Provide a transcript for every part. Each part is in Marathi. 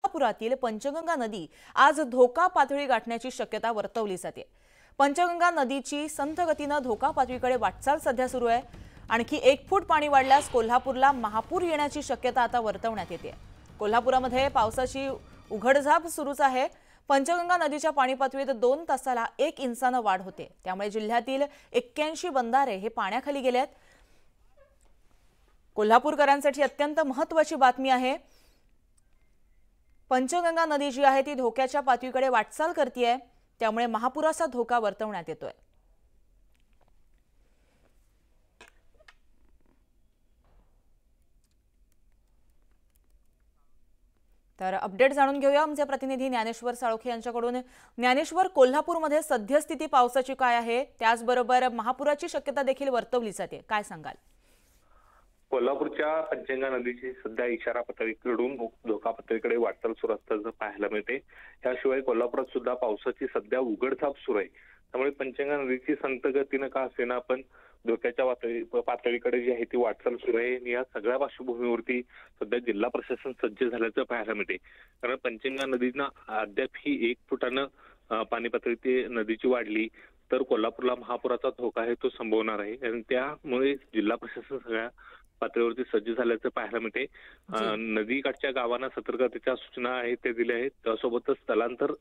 कोल्हापुरातील पंचगंगा नदी आज धोका पातळी गाठण्याची शक्यता वर्तवली जाते। पंचगंगा नदीची संथ गतीने धोका पातळीकडे वाटचाल सध्या सुरू आहे। आणखी 1 फूट पाणी वाढल्यास कोल्हापूरला महापूर येण्याची शक्यता आता वर्तवण्यात येते। कोल्हापुरामध्ये पावसाची उघडझाप सुरूच आहे। पंचगंगा नदीच्या पाणी पातळीत 2 तासाला 1 इंचाने वाढ होते। त्यामुळे जिल्ह्यातील 81 बंधारे हे पाण्याखाली गेले आहेत। कोल्हापूरकरांसाठी अत्यंत महत्त्वाची बातमी आहे। पंचगंगा नदी जी आहे ती धोक्याच्या पातळीकडे वाटचाल करतेय, त्यामुळे महापुराचा धोका वर्तवण्यात येतोय। तर अपडेट जाणून घेऊया आमचे प्रतिनिधी ज्ञानेश्वर साळोखे यांच्याकडून। ज्ञानेश्वर, कोल्हापूरमध्ये सद्यस्थिती पावसाची काय आहे, त्याचबरोबर महापुराची शक्यता देखील वर्तवली जाते, काय सांगाल? कोल्हापूरच्या पंचगंगा नदीची सध्या इशारा पातळीकडून धोका पातळीकडे वाटचाल सुरू असल्याचं पाहायला मिळते। याशिवाय कोल्हापुरात सुद्धा पावसाची सध्या उघडझाप सुरू आहे। त्यामुळे पंचगंगा नदीची संथ गतीनं का असेना पण धोक्याच्या पातळीकडे जी आहे ती वाटचाल सुरू आहे। या सगळ्या पार्श्वभूमीवरती सध्या जिल्हा प्रशासन सज्ज झाल्याचं पाहायला मिळते। कारण पंचगंगा नदीनं अद्याप ही 1 फुटानं पाणी पातळी नदीची वाढली तर कोल्हापूरला महापुराचा धोका आहे तो संभवणार आहे। आणि त्यामुळे जिल्हा प्रशासन सगळ्या पातळीवरती सज्ज झाल्याचं पाहायला मिळते। नदीकाठच्या गावांना सतर्कतेच्या सूचना आहेत ते दिल्या आहेत। त्यासोबतच स्थलांतर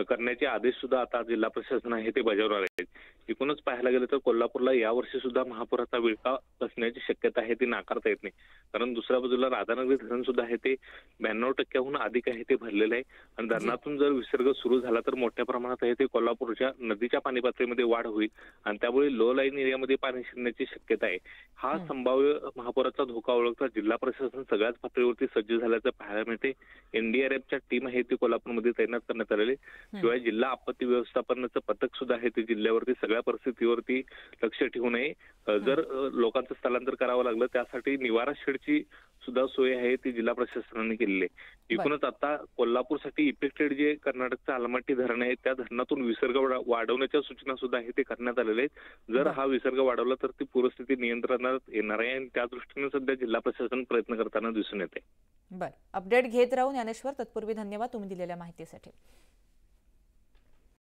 करण्याचे आदेश सुद्धा आता जिल्हा प्रशासन आहे ते बजावणार आहेत। एकूणच पाहायला गेलं तर कोल्हापूरला यावर्षी सुद्धा महापुराचा विळखा बसण्याची शक्यता आहे ती नाकारता येत नाही। कारण दुसऱ्या बाजूला राधानगरी धरण सुद्धा आहे ते 92% अधिक आहे ते भरलेलं आहे। आणि धरणातून जर विसर्ग सुरू झाला तर मोठ्या प्रमाणात आहे ते कोल्हापूरच्या नदीच्या पाणी पातळीमध्ये वाढ होईल आणि त्यामुळे लो लाईन एरियामध्ये पाणी शिरण्याची शक्यता आहे। हा संभाव्य महापुराचा धोका ओळखता जिल्हा प्रशासन सगळ्याच पातळीवरती सज्ज झाल्याचं पाहायला मिळते। एनडीआरएफच्या टीम आहे ती कोल्हापूरमध्ये तैनात करण्यात आलेली। शिवाय जिल्हा आपत्ती व्यवस्थापनाचं पथक सुद्धा आहे ते जिल्ह्यावरती सगळ्या परिस्थितीवरती लक्ष ठेवून आहे। जर लोकांचं स्थलांतर करावं लागलं त्यासाठी निवारा शेडची सुद्धा सोय आहे ती जिल्हा प्रशासनाने केलेली आहे। एकूणच आता कोल्हापूरसाठी इफेक्टेड जे कर्नाटकचं आलमट्टी धरण आहे त्या धरणातून विसर्ग वाढवण्याच्या सूचना सुद्धा आहे ते करण्यात आलेल्या आहेत। जर हा विसर्ग वाढवला तर ती पूरस्थिती नियंत्रणात येणार आहे आणि त्या दृष्टीने सध्या जिल्हा प्रशासन प्रयत्न करताना दिसून येते। बरं, अपडेट घेत राहू ज्ञानेश्वर। तत्पूर्वी धन्यवाद तुम्ही दिलेल्या माहितीसाठी।